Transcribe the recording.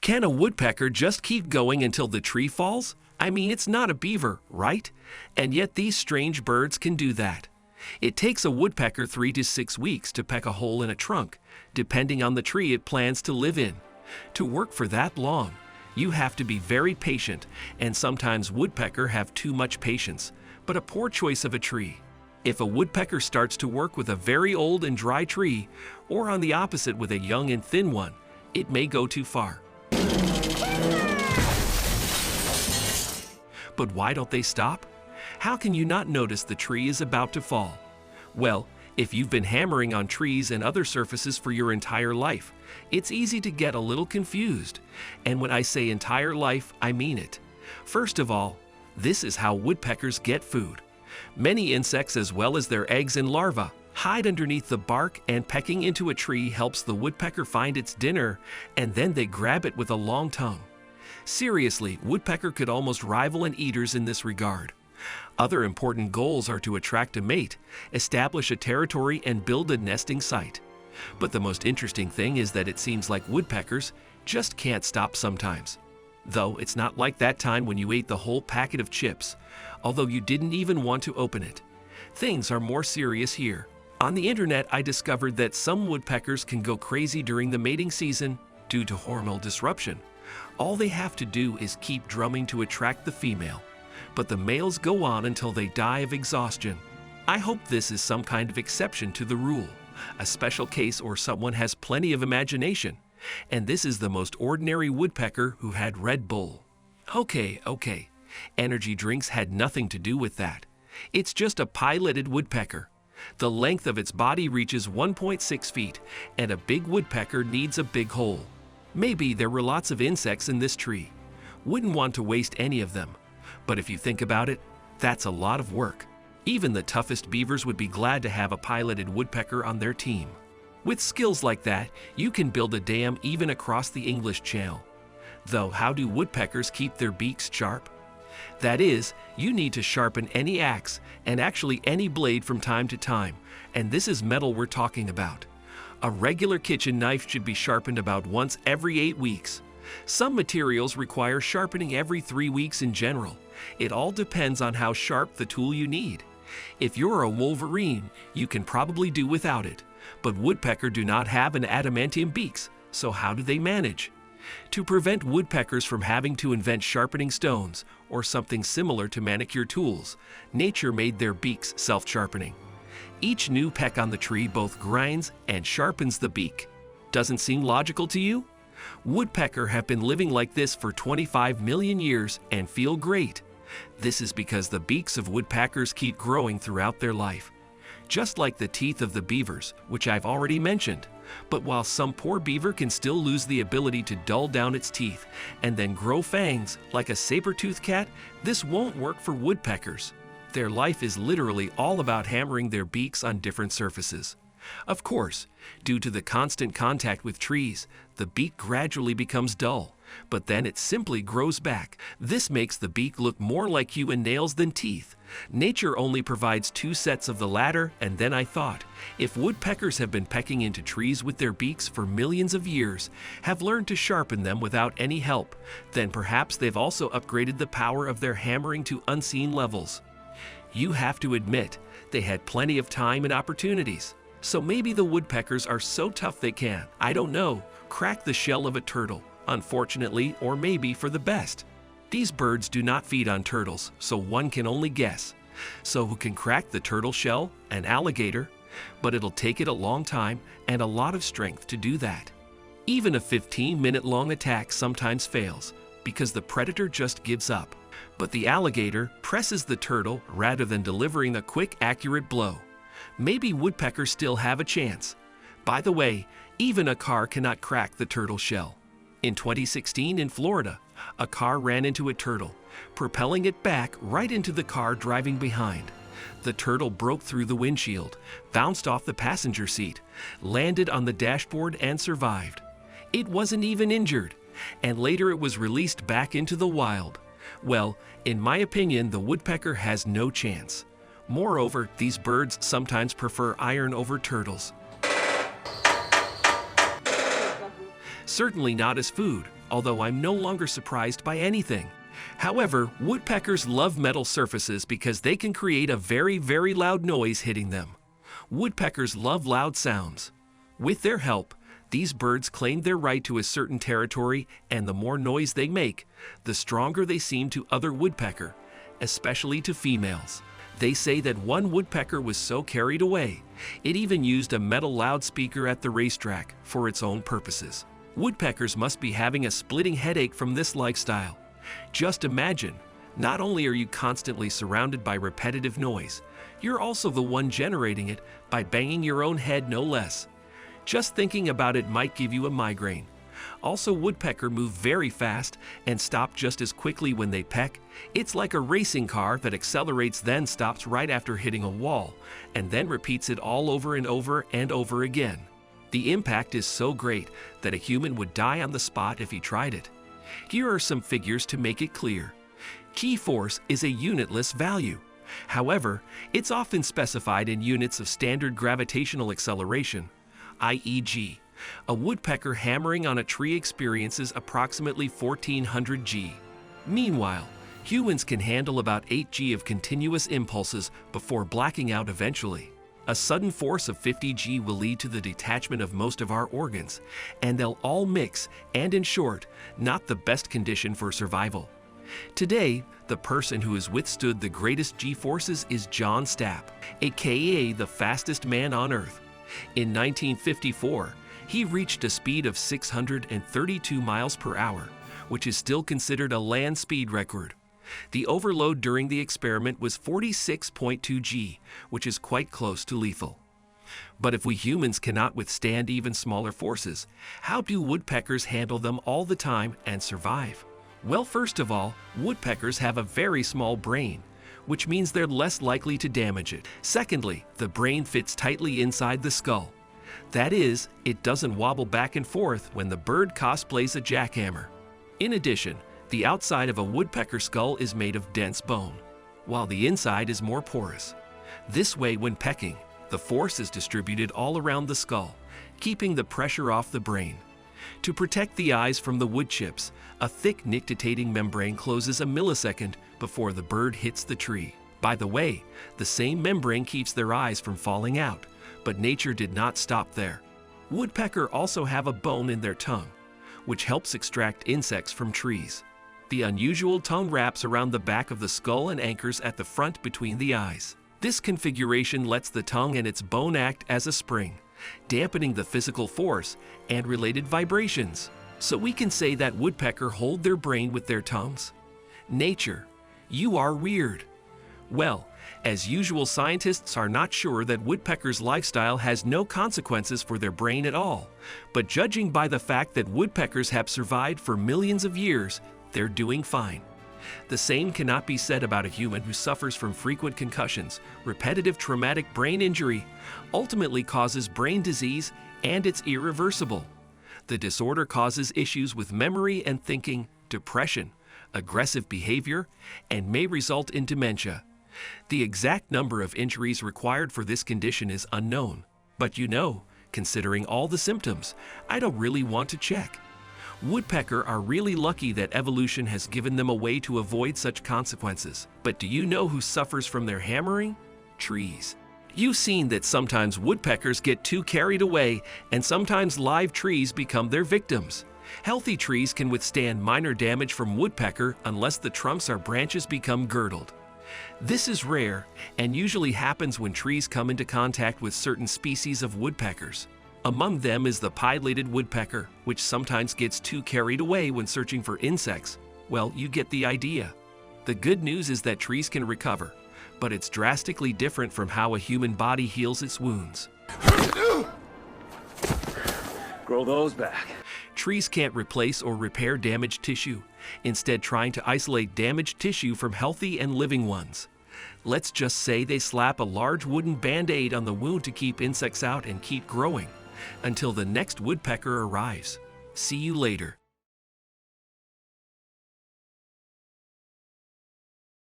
Can a woodpecker just keep going until the tree falls? I mean, it's not a beaver, right? And yet these strange birds can do that. It takes a woodpecker 3 to 6 weeks to peck a hole in a trunk, depending on the tree it plans to live in. To work for that long, you have to be very patient, and sometimes woodpecker have too much patience, but a poor choice of a tree. If a woodpecker starts to work with a very old and dry tree, or on the opposite with a young and thin one, it may go too far. But why don't they stop? How can you not notice the tree is about to fall? Well, if you've been hammering on trees and other surfaces for your entire life, it's easy to get a little confused. And when I say entire life, I mean it. First of all, this is how woodpeckers get food. Many insects, as well as their eggs and larvae, hide underneath the bark, and pecking into a tree helps the woodpecker find its dinner, and then they grab it with a long tongue. Seriously, woodpecker could almost rival an eaters in this regard. Other important goals are to attract a mate, establish a territory, and build a nesting site. But the most interesting thing is that it seems like woodpeckers just can't stop sometimes. Though it's not like that time when you ate the whole packet of chips, although you didn't even want to open it. Things are more serious here. On the internet, I discovered that some woodpeckers can go crazy during the mating season due to hormonal disruption. All they have to do is keep drumming to attract the female, but the males go on until they die of exhaustion. I hope this is some kind of exception to the rule, a special case, or someone has plenty of imagination. And this is the most ordinary woodpecker who had Red Bull. Okay. Energy drinks had nothing to do with that. It's just a pileated woodpecker. The length of its body reaches 1.6 feet, and a big woodpecker needs a big hole. Maybe there were lots of insects in this tree. Wouldn't want to waste any of them. But if you think about it, that's a lot of work. Even the toughest beavers would be glad to have a pileated woodpecker on their team. With skills like that, you can build a dam even across the English Channel. Though, how do woodpeckers keep their beaks sharp? That is, you need to sharpen any axe, and actually any blade, from time to time, and this is metal we're talking about. A regular kitchen knife should be sharpened about once every 8 weeks. Some materials require sharpening every 3 weeks in general. It all depends on how sharp the tool you need. If you're a wolverine, you can probably do without it, but woodpecker do not have an adamantium beaks, so how do they manage? To prevent woodpeckers from having to invent sharpening stones or something similar to manicure tools, nature made their beaks self-sharpening. Each new peck on the tree both grinds and sharpens the beak. Doesn't seem logical to you? Woodpecker have been living like this for 25 million years and feel great. This is because the beaks of woodpeckers keep growing throughout their life, just like the teeth of the beavers, which I've already mentioned. But while some poor beaver can still lose the ability to dull down its teeth and then grow fangs like a saber-toothed cat, this won't work for woodpeckers. Their life is literally all about hammering their beaks on different surfaces. Of course, due to the constant contact with trees, the beak gradually becomes dull, but then it simply grows back. This makes the beak look more like human nails than teeth. Nature only provides 2 sets of the latter, and then I thought, if woodpeckers have been pecking into trees with their beaks for millions of years, have learned to sharpen them without any help, then perhaps they've also upgraded the power of their hammering to unseen levels. You have to admit, they had plenty of time and opportunities. So maybe the woodpeckers are so tough they can, I don't know, crack the shell of a turtle, unfortunately, or maybe for the best. These birds do not feed on turtles, so one can only guess. So who can crack the turtle shell? An alligator? But it'll take it a long time and a lot of strength to do that. Even a 15-minute long attack sometimes fails because the predator just gives up. But the alligator presses the turtle rather than delivering a quick, accurate blow. Maybe woodpeckers still have a chance. By the way, even a car cannot crack the turtle shell. In 2016 in Florida, a car ran into a turtle, propelling it back right into the car driving behind. The turtle broke through the windshield, bounced off the passenger seat, landed on the dashboard, and survived. It wasn't even injured, and later it was released back into the wild. Well, in my opinion, the woodpecker has no chance. Moreover, these birds sometimes prefer iron over turtles. Certainly not as food, although I'm no longer surprised by anything. However, woodpeckers love metal surfaces because they can create a very, very loud noise hitting them. Woodpeckers love loud sounds. With their help, these birds claim their right to a certain territory, and the more noise they make, the stronger they seem to other woodpecker, especially to females. They say that one woodpecker was so carried away, it even used a metal loudspeaker at the racetrack for its own purposes. Woodpeckers must be having a splitting headache from this lifestyle. Just imagine, not only are you constantly surrounded by repetitive noise, you're also the one generating it by banging your own head no less. Just thinking about it might give you a migraine. Also, woodpecker move very fast and stop just as quickly when they peck. It's like a racing car that accelerates then stops right after hitting a wall, and then repeats it all over and over and over again. The impact is so great that a human would die on the spot if he tried it. Here are some figures to make it clear. G-force is a unitless value. However, it's often specified in units of standard gravitational acceleration, i.e. G. A woodpecker hammering on a tree experiences approximately 1400 G. Meanwhile, humans can handle about 8 G of continuous impulses before blacking out eventually. A sudden force of 50 G will lead to the detachment of most of our organs, and they'll all mix, and in short, not the best condition for survival. Today, the person who has withstood the greatest G-forces is John Stapp, aka the fastest man on Earth. In 1954, he reached a speed of 632 miles per hour, which is still considered a land speed record. The overload during the experiment was 46.2 G, which is quite close to lethal. But if we humans cannot withstand even smaller forces, how do woodpeckers handle them all the time and survive? Well, first of all, woodpeckers have a very small brain, which means they're less likely to damage it. Secondly, the brain fits tightly inside the skull. That is, it doesn't wobble back and forth when the bird cosplays a jackhammer. In addition, the outside of a woodpecker skull is made of dense bone, while the inside is more porous. This way, when pecking, the force is distributed all around the skull, keeping the pressure off the brain. To protect the eyes from the wood chips, a thick nictitating membrane closes a millisecond before the bird hits the tree. By the way, the same membrane keeps their eyes from falling out, but nature did not stop there. Woodpecker also have a bone in their tongue, which helps extract insects from trees. The unusual tongue wraps around the back of the skull and anchors at the front between the eyes. This configuration lets the tongue and its bone act as a spring, dampening the physical force and related vibrations. So we can say that woodpecker hold their brain with their tongues. Nature, you are weird. Well, as usual, scientists are not sure that woodpeckers' lifestyle has no consequences for their brain at all, but judging by the fact that woodpeckers have survived for millions of years, they're doing fine. The same cannot be said about a human who suffers from frequent concussions. Repetitive traumatic brain injury ultimately causes brain disease, and it's irreversible. The disorder causes issues with memory and thinking, depression, aggressive behavior, and may result in dementia. The exact number of injuries required for this condition is unknown, but considering all the symptoms, I don't really want to check. Woodpecker are really lucky that evolution has given them a way to avoid such consequences. But do you know who suffers from their hammering? Trees. You've seen that sometimes woodpeckers get too carried away, and sometimes live trees become their victims. Healthy trees can withstand minor damage from woodpecker unless the trunks or branches become girdled. This is rare and usually happens when trees come into contact with certain species of woodpeckers. Among them is the pileated woodpecker, which sometimes gets too carried away when searching for insects. Well, you get the idea. The good news is that trees can recover, but it's drastically different from how a human body heals its wounds. Grow those back. Trees can't replace or repair damaged tissue, instead trying to isolate damaged tissue from healthy and living ones. Let's just say they slap a large wooden band-aid on the wound to keep insects out and keep growing, until the next woodpecker arrives. See you later.